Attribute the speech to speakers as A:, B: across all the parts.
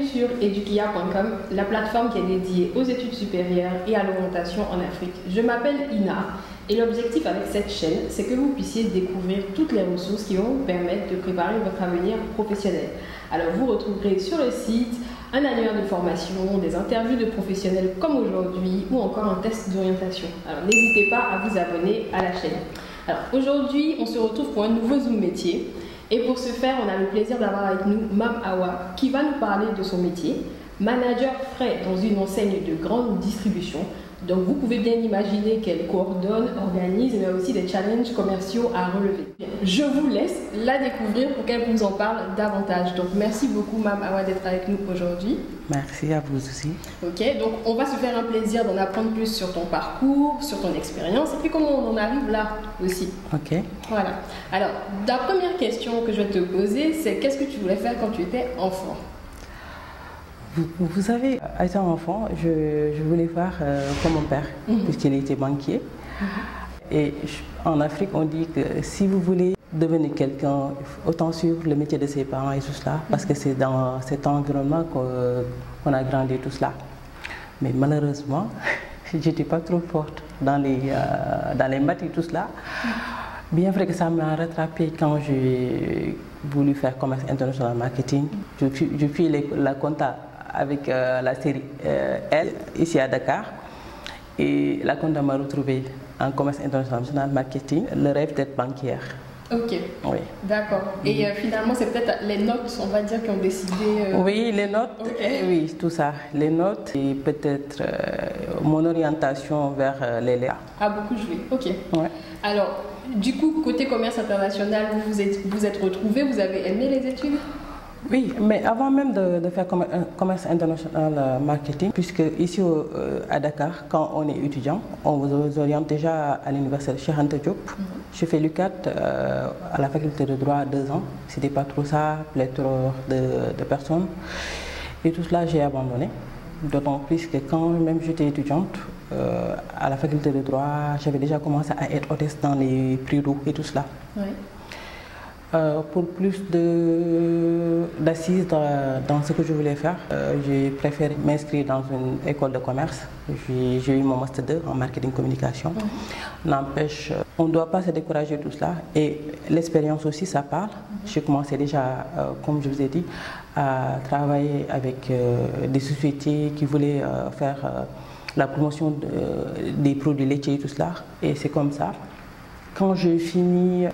A: sur edukia.com, la plateforme qui est dédiée aux études supérieures et à l'orientation en Afrique. Je m'appelle Ina et l'objectif avec cette chaîne, c'est que vous puissiez découvrir toutes les ressources qui vont vous permettre de préparer votre avenir professionnel. Alors vous retrouverez sur le site un annuaire de formation, des interviews de professionnels comme aujourd'hui ou encore un test d'orientation. Alors n'hésitez pas à vous abonner à la chaîne. Alors aujourd'hui, on se retrouve pour un nouveau Zoom métier. Et pour ce faire, on a le plaisir d'avoir avec nous Mam Awa qui va nous parler de son métier, manager frais dans une enseigne de grande distribution. Donc vous pouvez bien imaginer qu'elle coordonne, organise, mais aussi des challenges commerciaux à relever. Je vous laisse la découvrir pour qu'elle vous en parle davantage. Donc merci beaucoup Mam Awa d'être avec nous aujourd'hui.
B: Merci à vous aussi.
A: Ok, donc on va se faire un plaisir d'en apprendre plus sur ton parcours, sur ton expérience et puis comment on en arrive là aussi.
B: Ok.
A: Voilà. Alors, la première question que je vais te poser, c'est qu'est-ce que tu voulais faire quand tu étais enfant?
B: Vous savez, étant enfant, je voulais faire comme mon père, puisqu'il était banquier. Et en Afrique, on dit que si vous voulez devenir quelqu'un, autant suivre le métier de ses parents et tout cela, parce que c'est dans cet environnement qu'on a grandi tout cela. Mais malheureusement, je n'étais pas trop forte dans les maths et tout cela. Bien vrai que ça m'a rattrapé quand j'ai voulu faire commerce international marketing. Je fais la compta avec la série L ici à Dakar. Et la compta m'a retrouvée en commerce international marketing, le rêve d'être banquière.
A: Ok,
B: oui.
A: D'accord. Et finalement, c'est peut-être les notes, on va dire, qui ont décidé...
B: Oui, les notes, oui, tout ça. Les notes et peut-être mon orientation vers les LEA.
A: A beaucoup joué, ok.
B: Ouais.
A: Alors, du coup, côté commerce international, vous êtes retrouvés, vous avez aimé les études?
B: Oui, mais avant même de faire commerce international marketing, puisque ici à Dakar, quand on est étudiant, on vous oriente déjà à l'université Cheikh Anta Diop. J'ai fait l'UCAT à la faculté de droit 2 ans. C'était pas trop ça, pléthore de personnes. Et tout cela, j'ai abandonné. D'autant plus que quand même j'étais étudiante à la faculté de droit, j'avais déjà commencé à être hôtesse dans les prix doux et tout cela.
A: Oui.
B: Pour plus d'assises dans ce que je voulais faire, j'ai préféré m'inscrire dans une école de commerce. J'ai eu mon master 2 en marketing communication. N'empêche, on ne doit pas se décourager de tout cela. Et l'expérience aussi, ça parle. J'ai commencé déjà, comme je vous ai dit, à travailler avec des sociétés qui voulaient faire la promotion des produits laitiers et tout cela. Et c'est comme ça. Quand j'ai fini,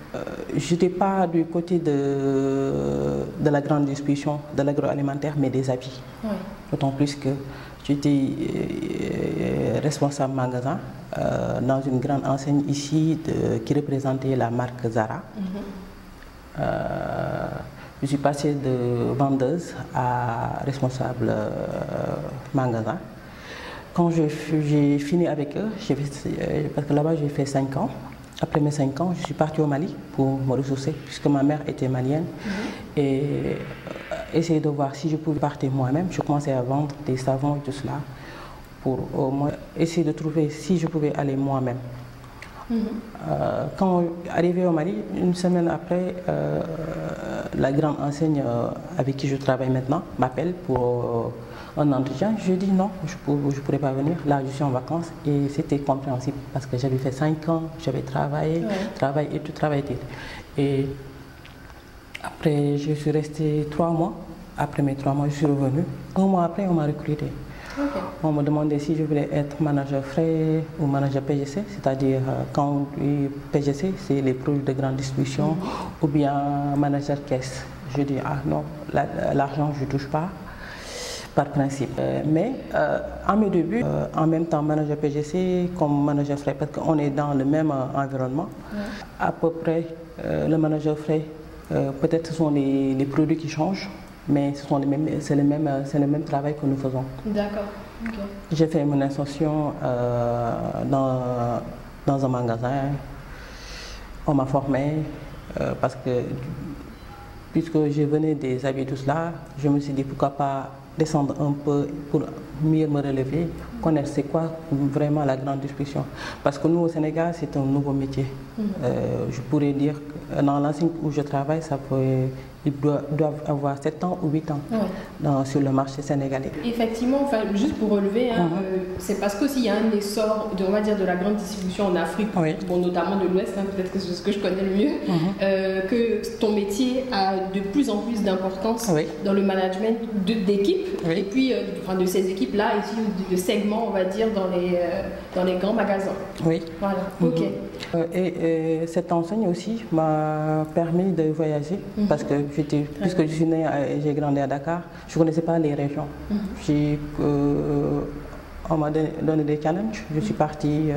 B: je n'étais pas du côté de la grande distribution, de l'agroalimentaire, mais des habits. Oui. D'autant plus que j'étais responsable magasin dans une grande enseigne ici qui représentait la marque Zara. Je suis passée de vendeuse à responsable magasin. Quand j'ai fini avec eux, parce que là-bas j'ai fait 5 ans. Après mes 5 ans, je suis partie au Mali pour me ressourcer, puisque ma mère était malienne. Et essayer de voir si je pouvais partir moi-même. Je commençais à vendre des savons et tout cela, pour au moins essayer de trouver si je pouvais aller moi-même. Quand arrivé au Mali, une semaine après, la grande enseigne avec qui je travaille maintenant m'appelle pour un entretien. Je dis non, je ne pourrais pas venir. Là, je suis en vacances et c'était compréhensible parce que j'avais fait 5 ans, j'avais travaillé, travaillé. Et après, je suis restée 3 mois. Après mes 3 mois, je suis revenue. 1 mois après, on m'a recruté. Okay. On me demandait si je voulais être manager frais ou manager PGC, c'est-à-dire quand on dit PGC, c'est les produits de grande distribution, ou bien manager caisse. Je dis ah non, l'argent je ne touche pas, par principe. Mais à mes débuts, en même temps manager PGC comme manager frais, parce qu'on est dans le même environnement, à peu près le manager frais, peut-être ce sont les produits qui changent. Mais c'est le même travail que nous faisons. D'accord. Okay. J'ai fait mon insertion dans un magasin. On m'a formé parce que puisque je venais des habits tout cela, je me suis dit pourquoi pas descendre un peu pour mieux me relever, connaître c'est quoi vraiment la grande distribution. Parce que nous au Sénégal, c'est un nouveau métier. Je pourrais dire que dans l'enseigne où je travaille, ça fait ils doivent avoir 7 ans ou 8 ans sur le marché sénégalais.
A: Effectivement, enfin, juste pour relever, hein, c'est parce qu'aussi il y a un essor on va dire, de la grande distribution en Afrique, bon, notamment de l'Ouest, hein, peut-être que c'est ce que je connais le mieux, que ton métier a de plus en plus d'importance dans le management d'équipes, et puis enfin, de ces équipes-là, et puis de segments, on va dire, dans les grands magasins.
B: Oui.
A: Voilà, ok.
B: Et cette enseigne aussi m'a permis de voyager parce que puisque je suis née et j'ai grandi à Dakar, je ne connaissais pas les régions. On m'a donné des challenges. Je suis partie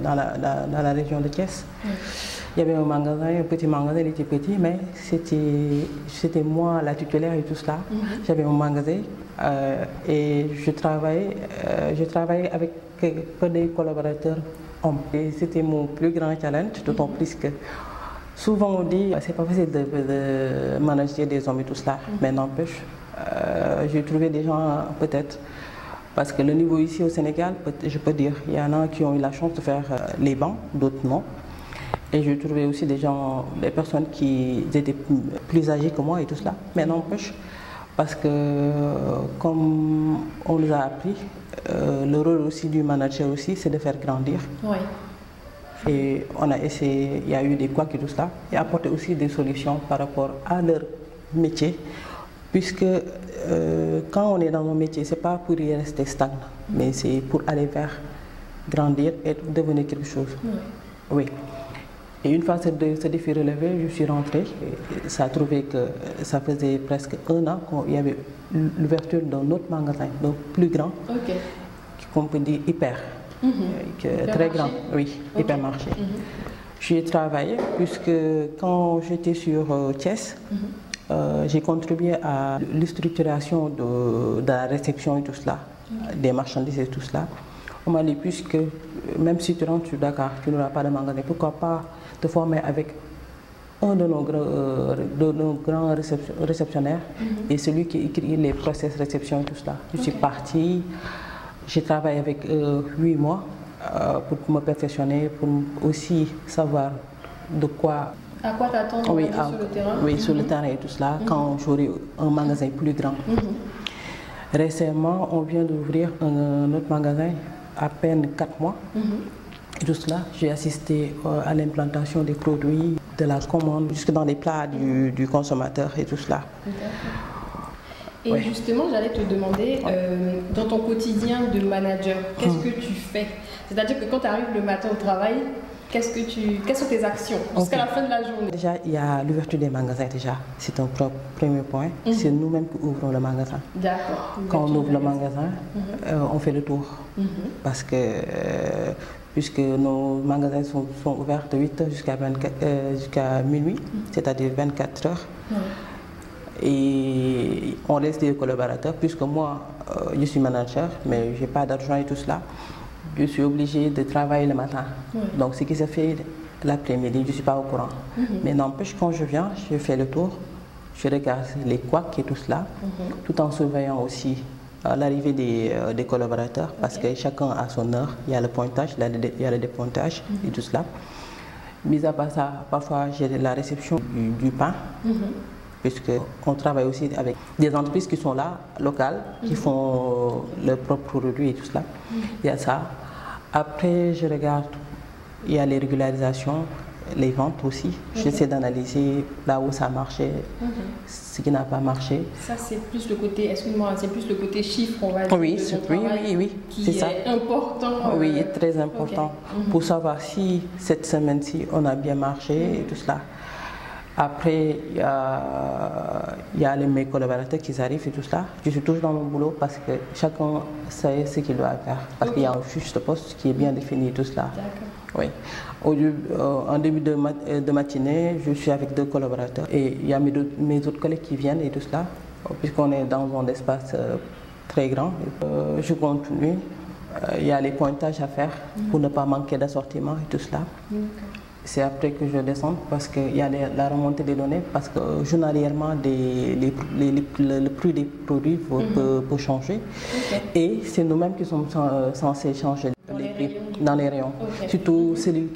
B: dans la région de Thiès. Il y avait un magasin, un petit magasin, il était petit, mais c'était moi la titulaire et tout cela. J'avais mon magasin et je travaillais avec que des collaborateurs hommes. Et c'était mon plus grand challenge, d'autant plus que souvent on dit c'est pas facile de manager des hommes et tout cela, mais n'empêche, j'ai trouvé des gens peut-être. Parce que le niveau ici au Sénégal, je peux dire, il y en a qui ont eu la chance de faire les bancs, d'autres non. Et j'ai trouvé aussi des personnes qui étaient plus âgées que moi et tout cela. Mais n'empêche, parce que comme on nous a appris, le rôle aussi du manager aussi, c'est de faire grandir. Et on a essayé, il y a eu des couacs et tout cela, et apporter aussi des solutions par rapport à leur métier. Puisque quand on est dans un métier, ce n'est pas pour y rester stagnant, mais c'est pour aller vers grandir et devenir quelque chose. Oui. Et une fois ce défi relevé, je suis rentrée. Et ça a trouvé que ça faisait presque 1 an qu'il y avait l'ouverture d'un autre magasin, donc plus grand, qu'on peut dire hyper. Très grand, oui, hypermarché. J'y ai travaillé puisque quand j'étais sur Thiès, j'ai contribué à l'structuration de la réception et tout cela, des marchandises et tout cela. On m'a dit, puisque même si tu rentres sur Dakar, tu n'auras pas de magasin, pourquoi pas te former avec un de nos grands réceptionnaires et celui qui écrit les process réception et tout cela. Je suis partie, j'ai travaillé avec 8 mois pour me perfectionner, pour aussi savoir de quoi...
A: À quoi t'attends sur le terrain?
B: Oui, sur le terrain et tout cela, quand j'aurai un magasin plus grand. Récemment, on vient d'ouvrir un autre magasin, à peine 4 mois. Et tout cela, j'ai assisté à l'implantation des produits, de la commande, jusque dans les plats du consommateur et tout cela.
A: Et justement, j'allais te demander, dans ton quotidien de manager, qu'est-ce que tu fais? C'est-à-dire que quand tu arrives le matin au travail, quelles sont tes actions jusqu'à la fin de la journée? Déjà,
B: il y a l'ouverture des magasins déjà. C'est un premier point. C'est nous-mêmes qui ouvrons le magasin.
A: D'accord.
B: Quand on ouvre le magasin, on fait le tour. Parce que, puisque nos magasins sont ouverts de 8h jusqu'à minuit, c'est-à-dire 24 heures. Et on laisse des collaborateurs, puisque moi, je suis manager, mais je n'ai pas d'argent et tout cela. Je suis obligée de travailler le matin. Donc, ce qui se fait l'après-midi, je ne suis pas au courant. Mais n'empêche, quand je viens, je fais le tour, je regarde les couacs et tout cela, tout en surveillant aussi l'arrivée des collaborateurs, parce que chacun a son heure. Il y a le pointage, il y a le dépointage et tout cela. Mis à part ça, parfois, j'ai la réception du pain. Puisqu'on travaille aussi avec des entreprises qui sont là, locales, qui font leurs propres produits et tout cela. Il y a ça. Après, je regarde, il y a les régularisations, les ventes aussi. J'essaie d'analyser là où ça a marché, ce qui n'a pas marché.
A: Ça, c'est plus le côté, excuse-moi, c'est plus le côté chiffre, on va dire.
B: Oui,
A: c'est ça. Important.
B: Oui, très important. Pour savoir si cette semaine-ci, on a bien marché et tout cela. Après, il y a mes collaborateurs qui arrivent et tout cela. Je suis toujours dans mon boulot parce que chacun sait ce qu'il doit faire. Parce qu'il y a un fiche de poste qui est bien défini et tout cela. Oui. En début de matinée, je suis avec 2 collaborateurs. Et il y a mes autres collègues qui viennent et tout cela. Puisqu'on est dans un espace très grand. Je continue. Il y a les pointages à faire pour ne pas manquer d'assortiment et tout cela. C'est après que je descends parce qu'il y a la remontée des données, parce que journalièrement, le prix des produits peut changer. Et c'est nous-mêmes qui sommes censés changer.
A: Dans les
B: prix dans les rayons.
A: Okay.
B: Surtout celui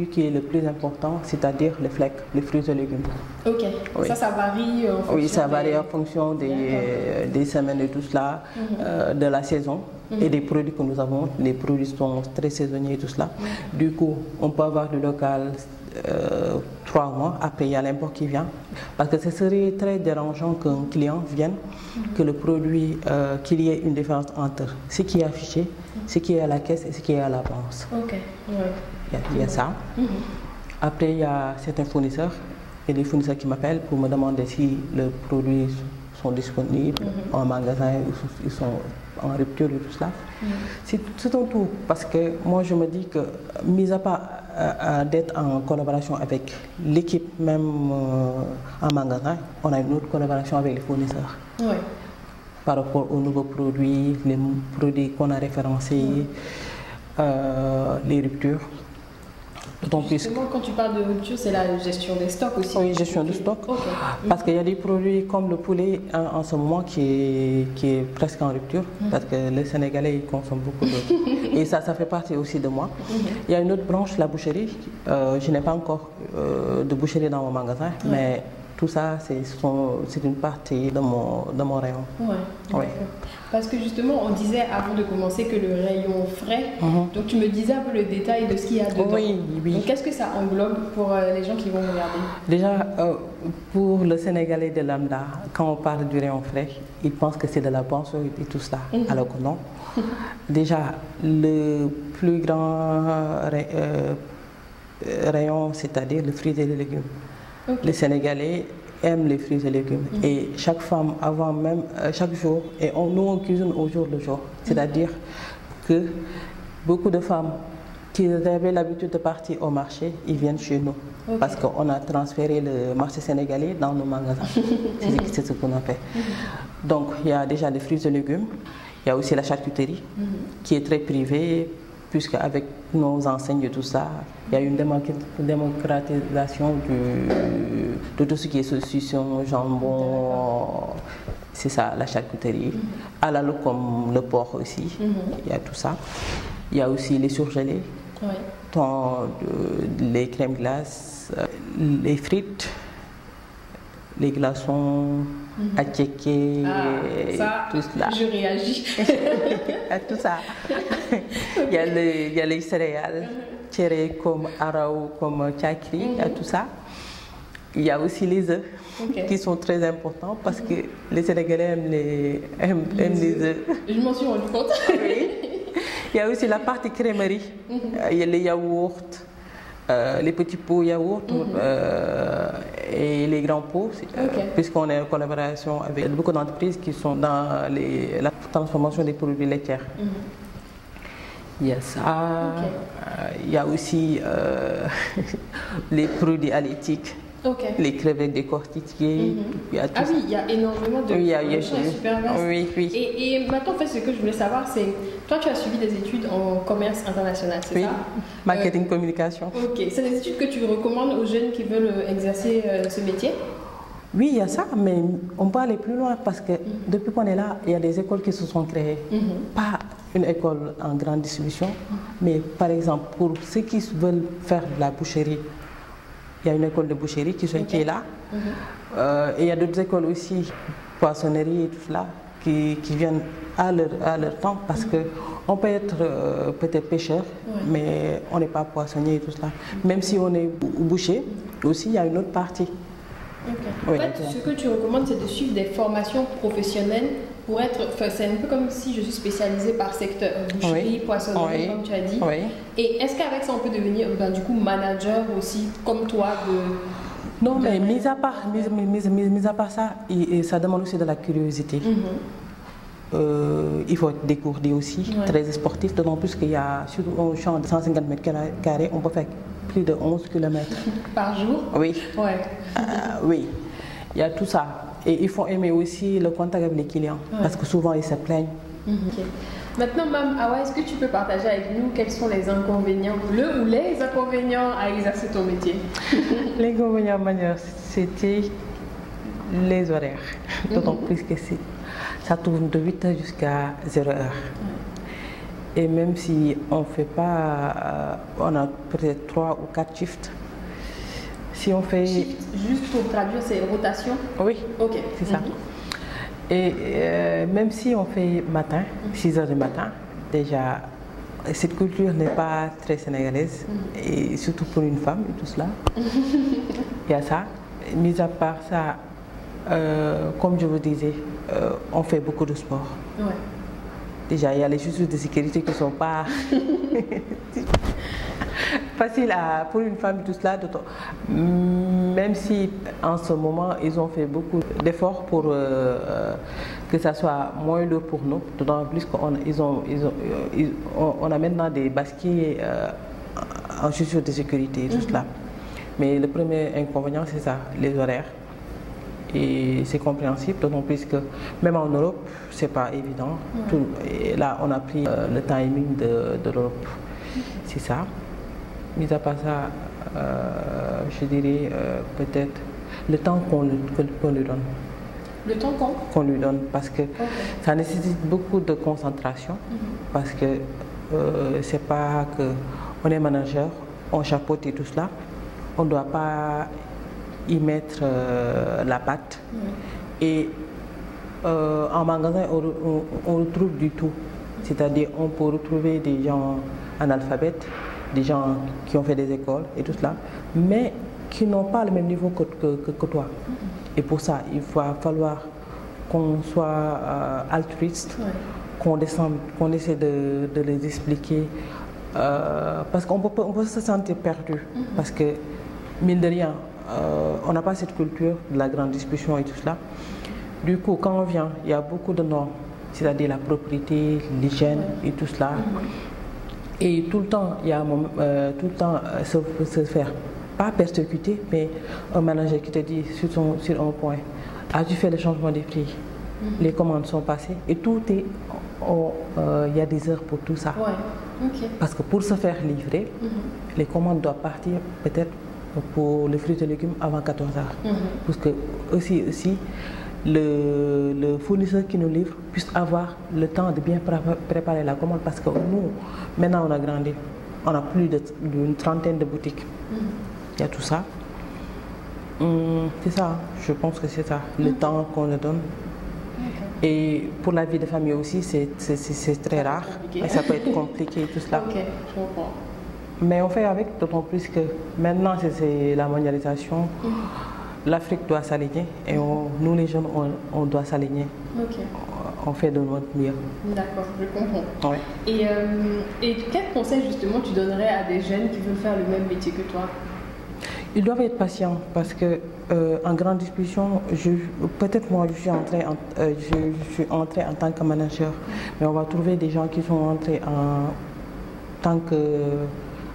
B: qui est le plus important, c'est-à-dire les flecs, les fruits et légumes.
A: Ok, oui. Ça varie en fonction.
B: Oui, ça varie en fonction des semaines et tout cela, de la saison et des produits que nous avons. Les produits sont très saisonniers et tout cela. Du coup, on peut avoir du local 3 mois, après il y a l'import qui vient. Parce que ce serait très dérangeant qu'un client vienne, que le produit, qu'il y ait une différence entre ce qui est affiché, ce qui est à la caisse et ce qui est à la balance.
A: Ok, ouais.
B: Il y a ça. Après, il y a certains fournisseurs, et des fournisseurs qui m'appellent pour me demander si les produits sont disponibles en magasin, ils sont en rupture et tout cela. C'est un tout, parce que moi je me dis que, mis à part d'être en collaboration avec l'équipe même en magasin, on a une autre collaboration avec les fournisseurs.
A: Ouais.
B: Par rapport aux nouveaux produits, les produits qu'on a référencés, les ruptures.
A: Justement, quand tu parles de rupture, c'est la gestion des stocks aussi.
B: Oui, gestion du stock.
A: Okay.
B: Parce qu'il y a des produits comme le poulet en ce moment qui est presque en rupture, parce que les Sénégalais ils consomment beaucoup d'eau. Et ça fait partie aussi de moi. Il y a une autre branche, la boucherie. Je n'ai pas encore de boucherie dans mon magasin, mais tout ça, c'est une partie de mon rayon.
A: Ouais. Parce que justement, on disait avant de commencer que le rayon frais, donc tu me disais un peu le détail de ce qu'il y a dedans.
B: Oui.
A: Donc qu'est-ce que ça englobe pour les gens qui vont regarder?
B: Déjà, pour le Sénégalais de lambda, quand on parle du rayon frais, il pense que c'est de la boisson et tout cela, alors que non. Déjà, le plus grand rayon, c'est-à-dire les fruits et les légumes. Okay. Les Sénégalais aiment les fruits et légumes. Et chaque femme, avant même, chaque jour, et nous on cuisine au jour le jour. C'est-à-dire que beaucoup de femmes qui avaient l'habitude de partir au marché, ils viennent chez nous. Okay. Parce qu'on a transféré le marché sénégalais dans nos magasins. C'est ce qu'on a fait. Donc il y a déjà les fruits et légumes. Il y a aussi la charcuterie qui est très privée, puisque avec nos enseignes et tout ça, il y a une démocratisation de tout ce qui est saucisson, jambon, c'est ça, la charcuterie. À la comme le porc aussi, il y a tout ça. Il y a aussi les surgelés, les crèmes glaces, les frites, les glaçons, attiéké, tout cela.
A: Je réagis.
B: À tout ça. Il y a les céréales, tchéré comme araou, comme tchakri, il y a tout ça. Il y a aussi les œufs qui sont très importants parce que les Sénégalais aiment les œufs.
A: Je m'en suis rendu compte.
B: Oui. Il y a aussi la partie crèmerie. Il y a les yaourts. Les petits pots yaourt et les grands pots, puisqu'on est en collaboration avec beaucoup d'entreprises qui sont dans la transformation des produits laitiers. Il y a ça, il y a aussi les produits halieutiques, les crevettes décortiquées.
A: Ah oui, il y a énormément de choses super vastes.
B: Oui.
A: Et maintenant, en fait, ce que je voulais savoir, c'est, toi, tu as suivi des études en commerce international, c'est ça?
B: Marketing, communication.
A: Ok, c'est des études que tu recommandes aux jeunes qui veulent exercer ce métier?
B: Oui, il y a ça, mais on peut aller plus loin parce que depuis qu'on est là, il y a des écoles qui se sont créées. Pas une école en grande distribution, mais par exemple, pour ceux qui veulent faire de la boucherie, il y a une école de boucherie qui est là. Et il y a d'autres écoles aussi, poissonnerie et tout cela, qui viennent à leur temps parce qu'on peut être peut-être pêcheur, mais on n'est pas poissonnier et tout cela. Même si on est boucher, aussi il y a une autre partie.
A: En fait, ce que tu recommandes, c'est de suivre des formations professionnelles pour être. C'est un peu comme si je suis spécialisée par secteur, boucherie, poissonnerie, comme tu as dit. Et est-ce qu'avec ça, on peut devenir du coup manager aussi, comme toi
B: Non, mais mis à part ça, ça demande aussi de la curiosité. Il faut être décourdi aussi, très sportif, d'autant plus qu'il y a sur un champ de 150 mètres carrés, on peut faire plus de 11 km.
A: Par jour?
B: Oui. Oui, il y a tout ça. Et il faut aimer aussi le contact avec les clients, parce que souvent ils se plaignent.
A: Maintenant, Mme Awa, est-ce que tu peux partager avec nous quels sont les inconvénients, les inconvénients à exercer ton métier?
B: L'inconvénient majeur, c'était les horaires. D'autant plus que ça tourne de 8h jusqu'à 0h. Et même si on fait pas, on a peut-être 3 ou 4 shifts. Si on fait...
A: Shift, juste pour traduire, c'est rotation?
B: Oui,
A: ok,
B: c'est ça. Et même si on fait matin, 6 heures du matin, déjà, cette culture n'est pas très sénégalaise, et surtout pour une femme et tout cela. Il y a ça. Mis à part ça, comme je vous disais, on fait beaucoup de sport.
A: Ouais.
B: Déjà, il y a les chaussures de sécurité qui ne sont pas faciles pour une femme, tout cela. Même si en ce moment, ils ont fait beaucoup d'efforts pour que ça soit moins lourd pour nous. D'autant plus qu'on a maintenant des baskets en chaussures de sécurité et tout cela. Mais le premier inconvénient, c'est ça, les horaires. Et c'est compréhensible, d'autant plus que même en Europe, c'est pas évident. Et là, on a pris le timing de l'Europe. C'est ça. Mis à part ça, je dirais peut-être le temps qu'on lui donne.
A: Le temps
B: qu'on lui donne, parce que ça nécessite beaucoup de concentration, parce que c'est pas que on est manager, on chapeaute et tout cela, on ne doit pas y mettre la patte. Et en magasin, on retrouve du tout. C'est-à-dire, on peut retrouver des gens analphabètes, des gens qui ont fait des écoles et tout cela, mais qui n'ont pas le même niveau que toi. Et pour ça, il va falloir qu'on soit altruiste, qu'on descende, qu'on essaie de les expliquer, parce qu'on peut se sentir perdu, parce que, mine de rien, on n'a pas cette culture de la grande discussion et tout cela. Du coup, quand on vient, il y a beaucoup de normes, c'est-à-dire la propriété, l'hygiène et tout cela. Et tout le temps, il y a tout le temps se faire, pas persécuter, mais un manager qui te dit sur un point, as-tu fait le changement des prix? Les commandes sont passées et tout est, il y a des heures pour tout ça. Parce que pour se faire livrer, les commandes doivent partir peut-être pour les fruits et légumes avant 14 heures. Parce que aussi le fournisseur qui nous livre puisse avoir le temps de bien préparer la commande, parce que nous, maintenant on a grandi, on a plus d'une trentaine de boutiques. Il y a tout ça. C'est ça, je pense que c'est ça, le temps qu'on nous donne. Et pour la vie de famille aussi, c'est très rare, et ça peut être compliqué tout cela.
A: Je comprends.
B: Mais on fait avec, d'autant plus que maintenant c'est la mondialisation. L'Afrique doit s'aligner et nous les jeunes, on doit s'aligner. On fait de notre mieux.
A: D'accord, je comprends. Et quel conseil justement tu donnerais à des jeunes qui veulent faire le même métier que toi?
B: Ils doivent être patients, parce que en grande discussion, peut-être moi je suis entrée en tant que manager, mais on va trouver des gens qui sont entrés en tant que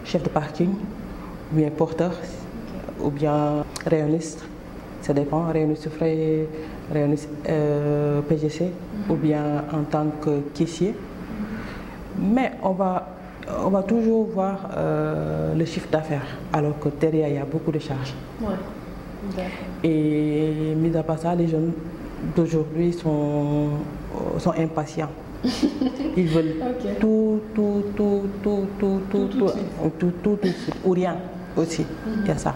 B: chef de parking, ou bien porteur, ou bien rayonniste. Ça dépend, rayonniste frais, rayonniste PGC, ou bien en tant que caissier. Mais on va toujours voir le chiffre d'affaires, alors que derrière il y a beaucoup de charges. Et mis à part ça, les jeunes d'aujourd'hui sont impatients. Ils veulent tout de suite, ou rien aussi. Il y a ça.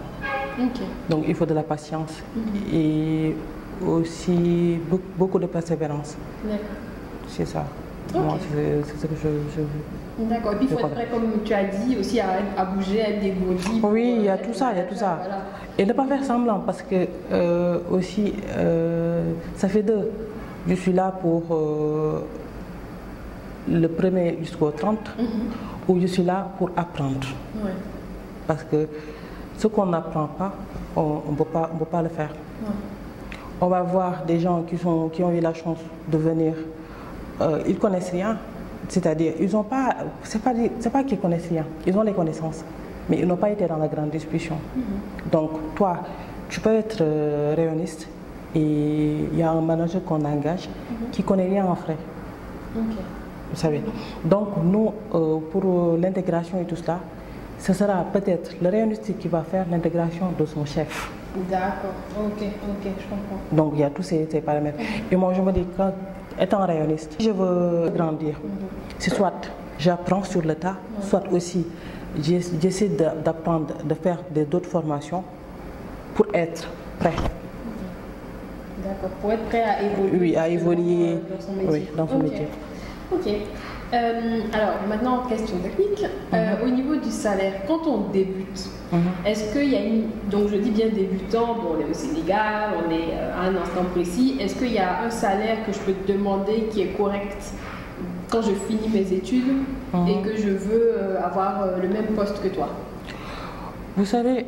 B: Donc il faut de la patience et aussi beaucoup de persévérance. C'est ça. Moi, c'est ce que je veux.
A: D'accord. Et puis il faut être prêt, comme tu as dit, aussi à bouger, à être dégourdi.
B: Oui, il y a tout ça, il y a tout ça. Voilà. Et ne pas faire semblant, parce que aussi, ça fait deux. Je suis là pour le 1er jusqu'au 30, ou je suis là pour apprendre. Parce que ce qu'on n'apprend pas, on ne peut pas le faire. On va voir des gens qui ont eu la chance de venir, ils ne connaissent rien, c'est-à-dire, ils n'ont pas, c'est pas qu'ils connaissent rien, ils ont les connaissances, mais ils n'ont pas été dans la grande discussion. Donc toi, tu peux être rayonniste, et il y a un manager qu'on engage qui ne connaît rien en frais. Vous savez. Donc nous, pour l'intégration et tout cela, ce sera peut-être le rayonniste qui va faire l'intégration de son chef.
A: D'accord, ok, je comprends.
B: Donc il y a tous ces paramètres. Et moi je me dis, quand étant rayonniste, si je veux grandir, c'est soit j'apprends sur le tas, soit aussi j'essaie d'apprendre, de faire d'autres formations pour être prêt.
A: D'accord, pour être prêt à évoluer.
B: Oui, à évoluer
A: dans son métier.
B: Oui, dans son métier.
A: Ok. Alors maintenant, question technique. Au niveau du salaire, quand on débute, est-ce qu'il y a une... Donc je dis bien débutant, bon, on est au Sénégal, on est à un instant précis. Est-ce qu'il y a un salaire que je peux te demander qui est correct quand je finis mes études et que je veux avoir le même poste que toi?
B: Vous savez,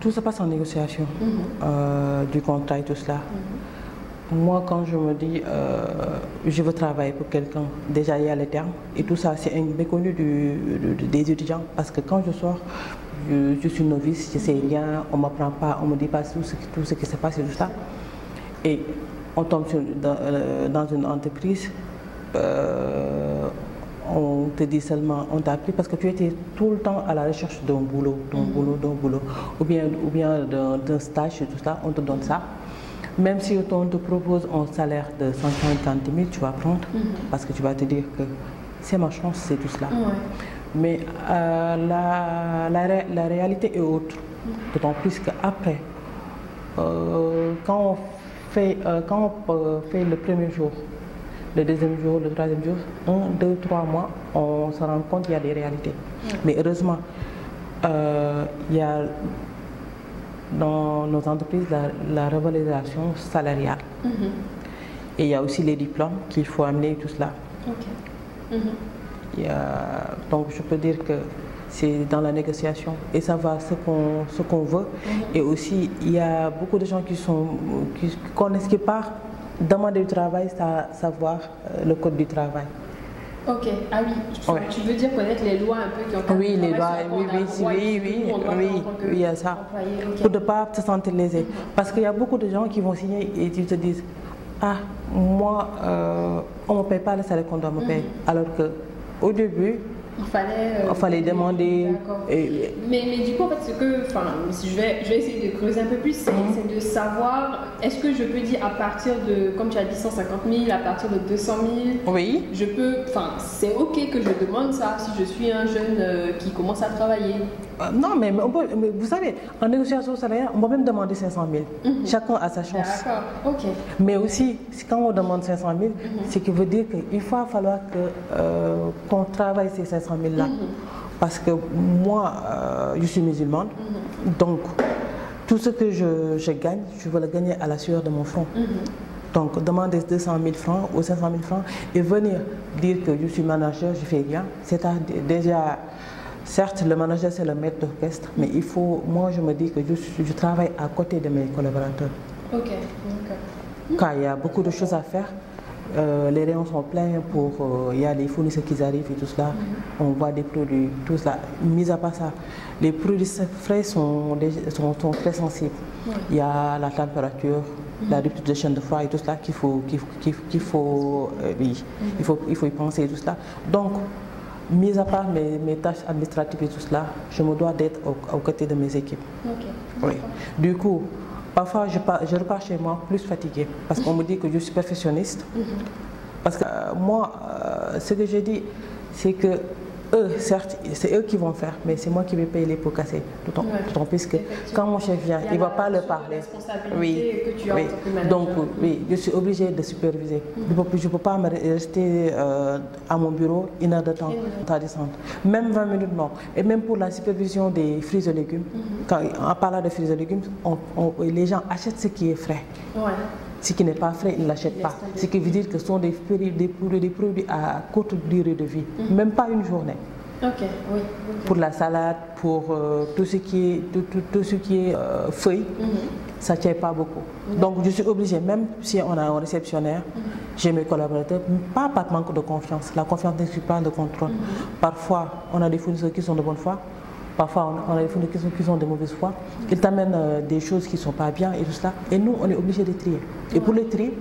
B: tout se passe en négociation du contrat et tout cela. Moi, quand je me dis je veux travailler pour quelqu'un, déjà il y a les termes et tout ça, c'est méconnu des étudiants parce que quand je sors, je suis novice, je ne sais rien, on ne m'apprend pas, on ne me dit pas tout ce qui se passe et tout ça. Et on tombe dans une entreprise, on te dit seulement, on t'a appris parce que tu étais tout le temps à la recherche d'un boulot, ou bien d'un stage et tout ça, on te donne ça. Même si on te propose un salaire de 150 000, tu vas prendre parce que tu vas te dire que c'est ma chance, c'est tout cela. Mais la réalité est autre. D'autant plus qu'après, quand on fait le premier jour, le deuxième jour, le troisième jour, 1, 2, 3 mois, on se rend compte qu'il y a des réalités. Mais heureusement, il y a dans nos entreprises la revalorisation salariale. Et il y a aussi les diplômes qu'il faut amener, tout cela. Donc je peux dire que c'est dans la négociation et ça va ce qu'on veut. Et aussi, il y a beaucoup de gens qui connaissent, qui partent demander du travail, savoir le code du travail. Ok,
A: ah oui, tu veux dire connaître les lois un peu qui ont...
B: Oui, les lois, oui, il y a ça. Pour ne pas se sentir lésé. Parce qu'il y a beaucoup de gens qui vont signer et ils te disent, ah, moi, on ne me paye pas le salaire qu'on doit me payer. Alors qu'au début, il fallait demander.
A: Mais du coup, en fait, je vais essayer de creuser un peu plus, c'est de savoir, est-ce que je peux dire à partir de, comme tu as dit, 150 000, à partir de 200 000,
B: oui.
A: Je peux, c'est ok que je demande ça si je suis un jeune qui commence à travailler.
B: Non, mais vous savez, en négociation salariale, on peut même demander 500 000. Chacun a sa chance.
A: D'accord, ok.
B: Mais aussi, quand on demande 500 000, c'est qu'il veut dire qu'il va falloir qu'on travaille ces 500 000 là. Parce que moi, je suis musulmane, donc tout ce que je gagne, je veux le gagner à la sueur de mon front. Donc demander 200 000 francs ou 500 000 francs et venir dire que je suis manager, je fais rien, c'est déjà... Certes, le manager, c'est le maître d'orchestre, mais il faut, moi, je me dis que je travaille à côté de mes collaborateurs.
A: Ok, d'accord.
B: Quand il y a beaucoup de choses à faire, les rayons sont pleins il y a les fournisseurs qui arrivent et tout cela, on voit des produits, tout cela. Mis à part ça, les produits frais sont très sensibles. Il y a la température, la rupture de chaîne de froid et tout cela qu'il faut y penser et tout cela. Donc, mis à part mes tâches administratives et tout cela, je me dois d'être aux côtés de mes équipes. Oui. Du coup, parfois je repars chez moi plus fatiguée parce qu'on me dit que je suis perfectionniste. Parce que moi, ce que je dis, c'est que eux, certes, c'est eux qui vont faire, mais c'est moi qui vais payer les pots cassés. D'autant plus que quand mon chef vient, il ne va pas le parler. Oui, que tu as donc oui, je suis obligée de superviser. Je ne peux pas me rester à mon bureau 1 heure de temps à descendre. Même 20 minutes, non. Et même pour la supervision des fruits et légumes, en parlant de fruits et légumes, les gens achètent ce qui est frais. Ce qui n'est pas frais, ils ne l'achètent pas. Ce qui veut dire que ce sont des produits à courte durée de vie, même pas une journée. Pour la salade, pour tout ce qui est feuilles, ça ne tient pas beaucoup. Donc je suis obligée, même si on a un réceptionnaire, j'ai mes collaborateurs, pas par manque de confiance. La confiance n'exclut pas de contrôle. Parfois, on a des fournisseurs qui sont de bonne foi. Parfois, on a des fournisseurs qui sont de mauvaise foi. Ils t'amènent des choses qui ne sont pas bien et tout cela. Et nous, on est obligés de trier. Et pour les trier,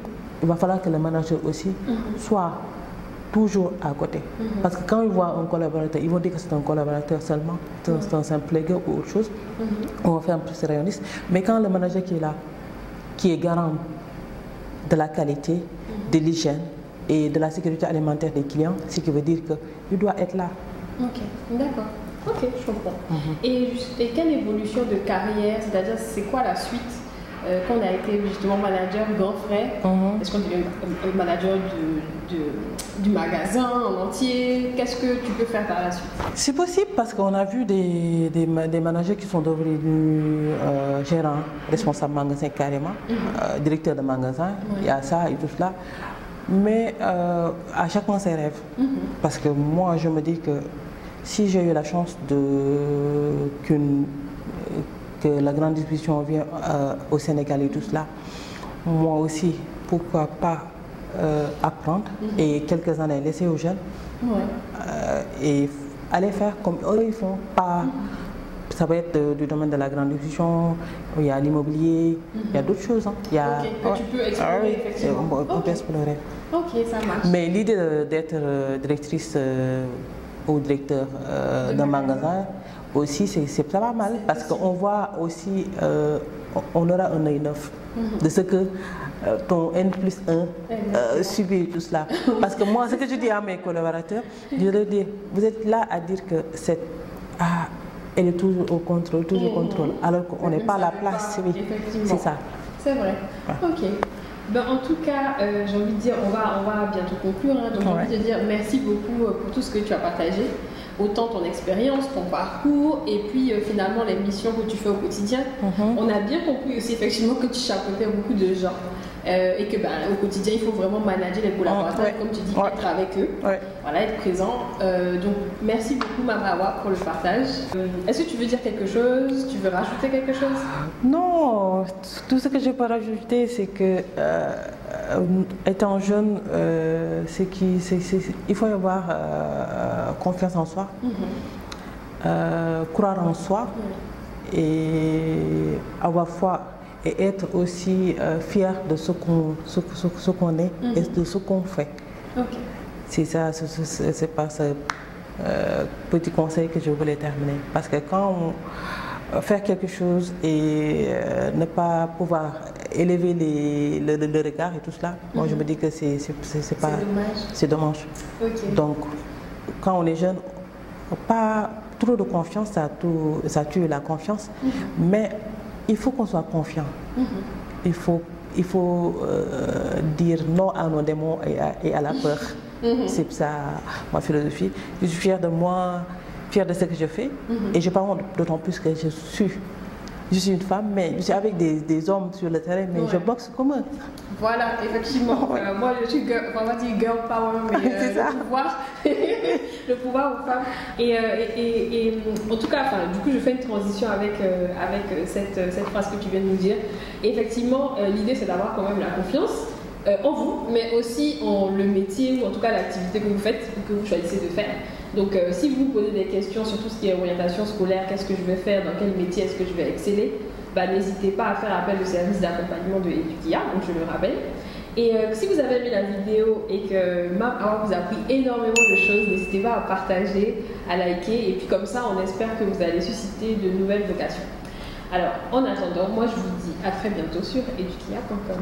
B: il va falloir que le manager aussi soit toujours à côté. Parce que quand ils voient un collaborateur, ils vont dire que c'est un collaborateur seulement, c'est un simple légueur ou autre chose. On va faire un plus rayonniste. Mais quand le manager qui est là, qui est garant de la qualité, de l'hygiène, et de la sécurité alimentaire des clients, ce qui veut dire que je dois être là.
A: Ok, d'accord. Ok, je comprends. Et quelle évolution de carrière, c'est-à-dire c'est quoi la suite quand on a été justement manager grand frère? Est-ce qu'on devient manager du magasin en entier? Qu'est-ce que tu peux faire par la suite?
B: C'est possible parce qu'on a vu des managers qui sont devenus gérants, responsables de magasin carrément, directeurs de magasin, il y a ça et tout cela. Mais à chacun ses rêves. Parce que moi je me dis que si j'ai eu la chance que la grande distribution vienne au Sénégal et tout cela, moi aussi, pourquoi pas apprendre et quelques années laisser aux jeunes et aller faire comme eux ils font. Pas, ça va être du domaine de la grande distribution, il y a l'immobilier, il y a d'autres choses. Hein. Il y a,
A: que tu peux explorer effectivement.
B: On peut explorer.
A: Ok, ça marche.
B: Mais l'idée d'être directrice ou directeur d'un magasin aussi, c'est pas mal parce qu'on voit aussi, on aura un œil neuf de ce que ton N+1 subit tout cela. Parce que moi, ce que je dis à mes collaborateurs, je leur dis, vous êtes là à dire que elle est toujours au contrôle, alors qu'on n'est pas à la place. C'est ça.
A: C'est vrai. Ok. Ben, en tout cas, j'ai envie de dire, on va bientôt conclure. Hein, donc j'ai envie de dire merci beaucoup pour tout ce que tu as partagé. Autant ton expérience, ton parcours et puis finalement les missions que tu fais au quotidien. On a bien compris aussi effectivement que tu chapeautais beaucoup de gens et que au quotidien il faut vraiment manager les collaborateurs, comme tu dis, être avec eux, voilà, être présent. Donc merci beaucoup Mamawa pour le partage. Est-ce que tu veux dire quelque chose? Tu veux rajouter quelque chose?
B: Non, tout ce que je peux rajouter c'est que étant jeune, il faut avoir confiance en soi, croire en soi et avoir foi et être aussi fier de ce qu'on est et de ce qu'on fait. C'est ça, c'est pas ce petit conseil que je voulais terminer. Parce que quand on fait quelque chose et ne pas pouvoir élever le regard et tout cela, moi je me dis que c'est pas... C'est dommage. Donc, quand on est jeune, pas trop de confiance, ça tue la confiance, mais il faut qu'on soit confiant. Il faut dire non à nos démons et à la peur. C'est ça ma philosophie. Je suis fière de moi, fière de ce que je fais, et je parle d'autant plus que je suis une femme, mais je suis avec des hommes sur le terrain, mais je boxe comme eux.
A: Voilà, effectivement. Moi, je suis on va dire girl power, mais le pouvoir aux femmes. Et en tout cas, du coup, je fais une transition avec cette phrase que tu viens de nous dire. Et effectivement, l'idée, c'est d'avoir quand même la confiance en vous, mais aussi en le métier, ou en tout cas l'activité que vous faites, ou que vous choisissez de faire. Donc, si vous vous posez des questions sur tout ce qui est orientation scolaire, qu'est-ce que je vais faire, dans quel métier est-ce que je vais exceller, n'hésitez pas à faire appel au service d'accompagnement de Edukia, donc je le rappelle. Et si vous avez aimé la vidéo et que Mamawa vous a appris énormément de choses, n'hésitez pas à partager, à liker, et puis comme ça, on espère que vous allez susciter de nouvelles vocations. Alors, en attendant, moi je vous dis à très bientôt sur edukia.com.